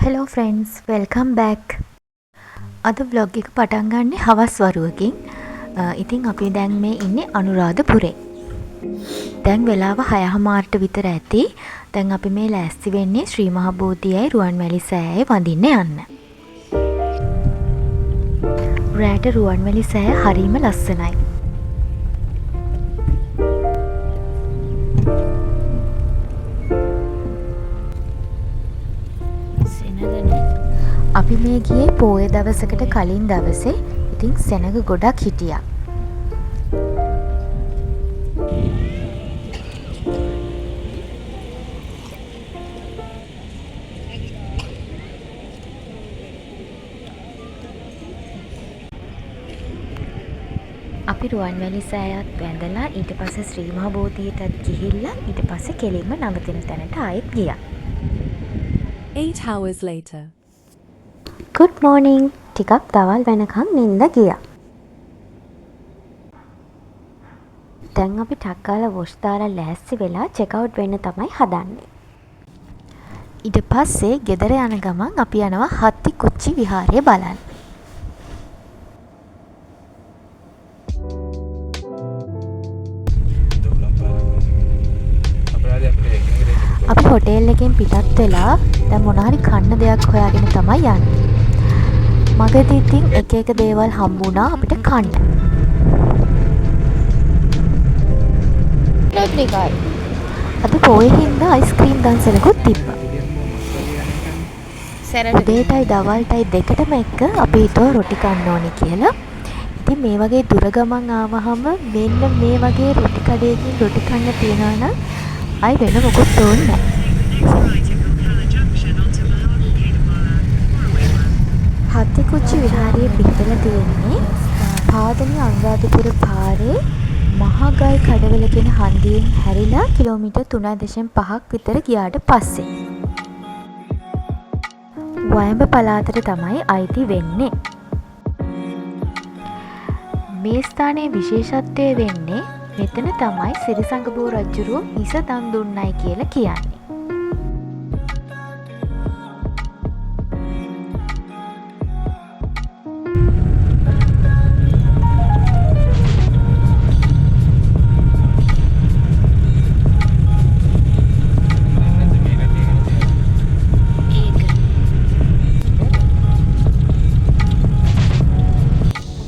Hello friends welcome back. අද vlog එක පටන් ගන්නේ හවස් වරුවකින්. ඉතින් අපි දැන් මේ ඉන්නේ අනුරාධපුරේ. දැන් වෙලාව 6:00ට විතර ඇති. දැන් අපි මේ ලෑස්ති වෙන්නේ ශ්‍රී මහ බෝධියයි රුවන්වැලි සෑයයි වඳින්න යන්න. රෑට රුවන්වැලි සෑය හරිම ලස්සනයි. අපි මේ ගියේ පෝය දවසකට කලින් දවසේ. ඉතින් සෙනග ගොඩක් හිටියා. අපි රුවන්වැලි සෑයත් වැඳලා ඊට පස්සේ ශ්‍රී මහ බෝධියටත් ගිහිල්ලා ඊට පස්සේ කෙලින්ම නවතින තැනට ආයෙත් ගියා. 8 hours later. good morning. ටිකක් දවල් වෙනකම් නින්ද ගියා. දැන් අපි ටක් ගාලා වොෂ් දාලා ලෑස්ති වෙලා චෙක් අවුට් වෙන්න තමයි හදන්නේ. ඊට පස්සේ ගෙදර යන ගමන් අපි යනවා හත්තිකුච්චි විහාරය බලන්න. අපි හොටෙල් එකෙන් පිටත් වෙලා දැන් මොනවා හරි කන්න දෙයක් හොයාගෙන තමයි යන්නේ. මගදී ඉතින් එක එක දේවල් හම්බුණා අපිට කන්න. අද පොයේ හින්දා අයිස්ක්‍රීම් දන්සලකුත් තිබ්බා. උදේටයි දවල්ටයි දෙකටම එක අපි හිතුවා රොටි කන්න ඕනේ කියලා. ඉතින් මේ වගේ දුර ගමන් ආවහම මෙන්න මේ වගේ රොටි කඩේකින් රොටි කන්න තියනවා නම් අය වෙන මොකුත් ඕනේ නැහැ. හත්තිකුච්චි විහාරයේ පිටතල තියෙන්නේ පාදලි අනුරාධපුර පාරේ මහගල් කඩවල කියන හන්දියෙන් හැරිලා කිලෝමීටර් 3.5ක් විතර ගියාට පස්සේ. වයඹ පළාතට තමයි අයිති වෙන්නේ. මේ ස්ථානයේ විශේෂත්වය වෙන්නේ මෙතන තමයි සිරිසංගබෝ රජුරුව හිස දන් දුන්නයි කියලා කියන්නේ.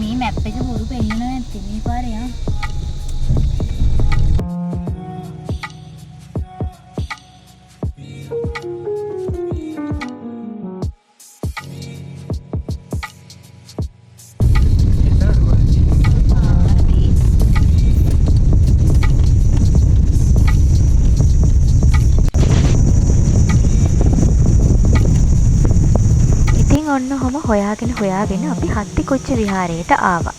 මේ මැප් එක බොරු පෙන්නනවා නැත්තේ මේ පාරේ ආ. ඔන්න ඔහොම හොයාගෙන අපි හත්තිකුච්චි විහාරයට ආවා.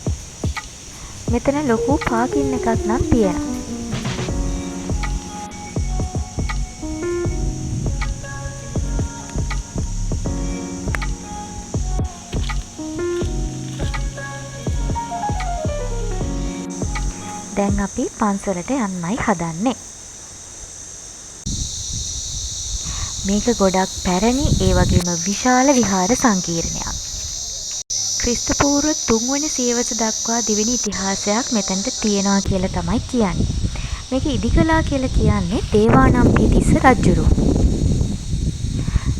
මෙතන ලොකු පාකින් එකක් නම් තියෙනවා. දැන් අපි පන්සලට යන්නයි හදන්නේ. මේක ගොඩක් පැරණි ඒ වගේම විශාල විහාර සංකීර්ණයක්. ක්‍රිස්තු පූර්ව 3 වෙනි සියවස දක්වා දිවෙන ඉතිහාසයක් මෙතනට තියෙනවා කියලා තමයි කියන්නේ. මේක ඉදිකලා කියලා කියන්නේ දේවානම්පියතිස්ස රජුරුව.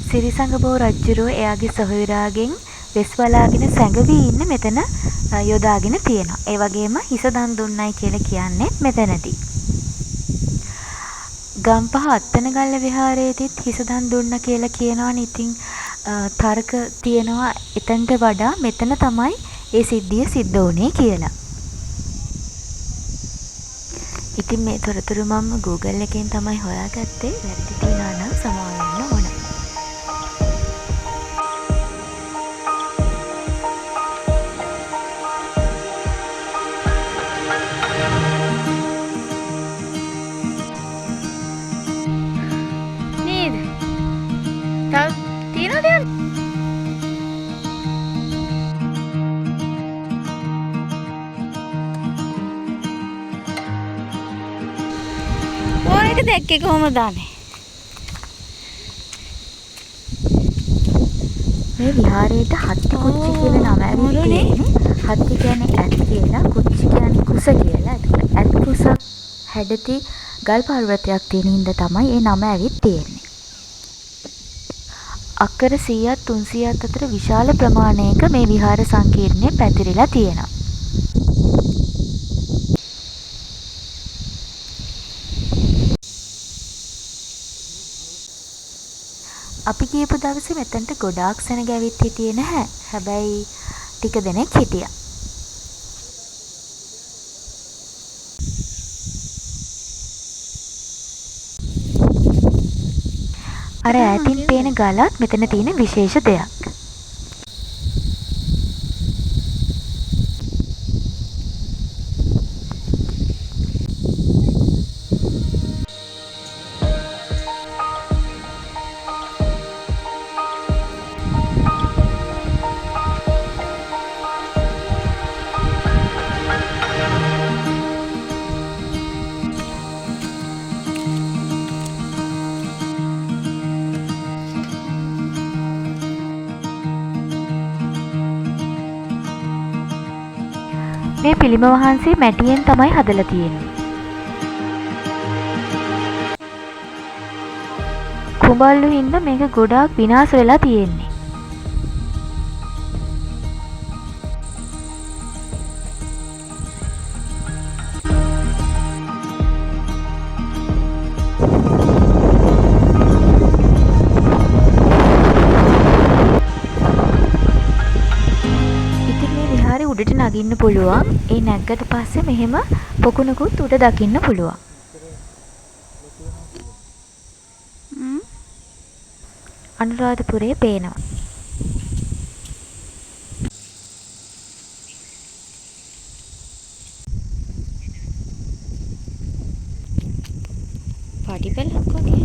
සිරිසංගබෝ රජුරුව එයාගේ සොහොයුරාගෙන් වෙස් වලාගෙන සැඟවී ඉන්න මෙතන යොදාගෙන තියෙනවා. ඒ වගේම හිස දන් දුන්නයි කියලා කියන්නේ මෙතනදී. ගම්පහ අත්තනගල්ල විහාරයේදීත් හිස දන් දුන්න කියලා කියනවනේ. ඉතින් තර්ක තියෙනවා එතනට වඩා මෙතන තමයි ඒ සිද්ධිය සිද්ධ වුණේ කියලා. ඉතින් මේ තොරතුරු මම Google එකෙන් තමයි හොයාගත්තේ. වැරදි තියනවා නම් සමාව වෙන්න ඕන. දැක්කේ කොහමද දාන්නේ? මේ විහාරයට හත්ති කුච්චි කියලා නම ඇවිත් තියෙන්නේ. හත්ති කියන්නේ ඇත් කියලා, කුච්චි කියන්නේ කුස කියලා. එතකොට ඇත් කුසක් හැඩති ගල් පර්වතයක් තියෙන හින්දා තමයි ඒ නම ඇවිත් තියෙන්නේ. අක්කර 100ත් 300ත් අතර විශාල ප්‍රමාණයක මේ විහාර සංකීර්ණය පැතිරිලා තියෙනවා. අපි ගියපු දවසේ මෙතනට ගොඩාක් සෙනග ඇවිත් හිටියේ නැහැ. හැබැයි ටික දෙනෙක් හිටියා. අර ඈතින් පේන ගලත් මෙතන තියෙන විශේෂ දෙයක්. මේ පිළිම වහන්සේ මැටියෙන් තමයි හදලා තියෙන්නේ. කුඹල්ලු හින්දා මේක ගොඩාක් විනාශ වෙලා තියෙන්නේ. උඩට නගින්න පුළුවන්. ඒ නැග්ගට පස්සේ මෙහෙම පොකුණකුත් උඩ දකින්න පුළුවන්. අනුරාධපුරේ පේනවා. පාටි පෙළක් වගේ.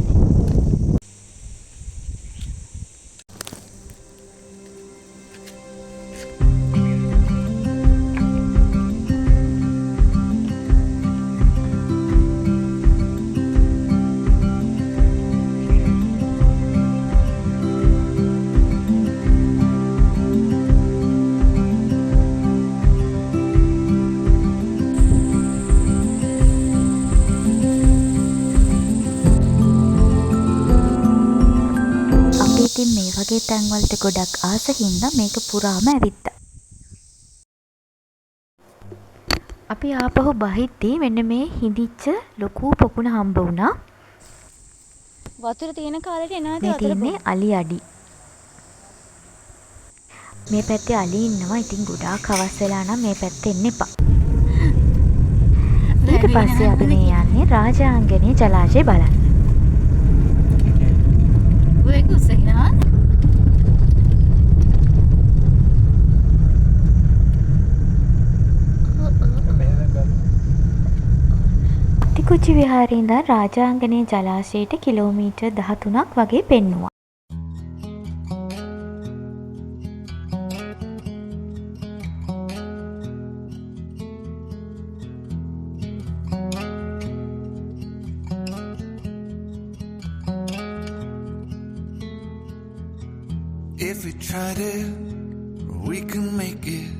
ඉතින් මේ වගේ තැන්වලට ගොඩක් ආස හින්දා මේක පුරාම ඇවිත්තා. අපි ආපහු බහිද්දී මෙන්න මේ හිඳිච්ච ලොකු පොකුණ හම්බ වුණා. වතුර තියෙන කාලෙට එනවාද මේ තියෙන්නේ අලි අඩි. මේ පැත්තේ අලි ඉන්නවා. ඉතින් ගොඩාක් හවස් වෙලා නම් මේ පැත්තේ එන්න එපා. ඊට පස්සේ අපි මේ යන්නේ රාජාංගනී ජලාශය බලන්න. ඒක උසහිනා කුචි විහාරේ ඉඳන් රාජාංගනී ජලාශයට කිලෝමීටර් 13ක් වගේ පෙන්නුවා. If we tried it, we can make it.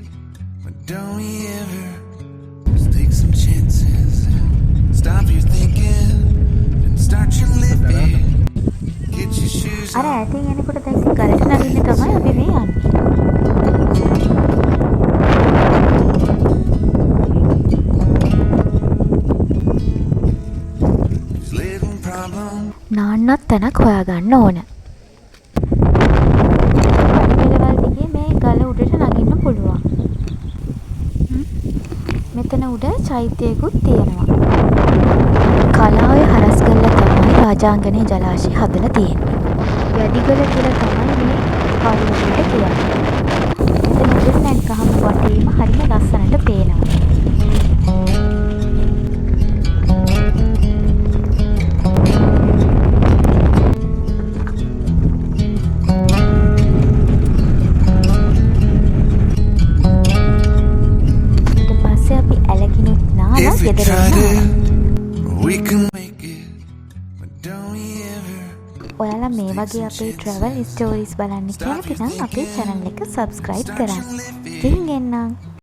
But don't we ever just take some chances? Stop your thinking and start your living. Get your shoes අර on. ඈතින් යනකොට දැන් ගලට නගින්න තමයි අපි මේ යන්නේ. These little problems. නාන්නත් තැනක් හොයාගන්න ඕන. පඩිපෙළවල් දිගේ මේ ගල උඩට නගින්න පුළුවන්. මෙතන උඩ චෛත්‍යයකුත් තියෙනවා. කලාව හරස් කරලා තමයි රාජාංගනී ජලාශය හදලා තියෙන්නේ. වැඩිගල කියලා තමයි මේ පර්වතයට කියන්නේ. මෙතන උඩට නැග්ගහම වටේම හරිම ලස්සනට පේනවා. If we tried it, we can make it. But don't we ever ඔයාලා මේ වගේ අපේ ට්‍රැවල් ස්ටෝරීස් බලන්න කැමති නම් අපේ channel එක subscribe කරන්න. ගිහින් එන්නම්.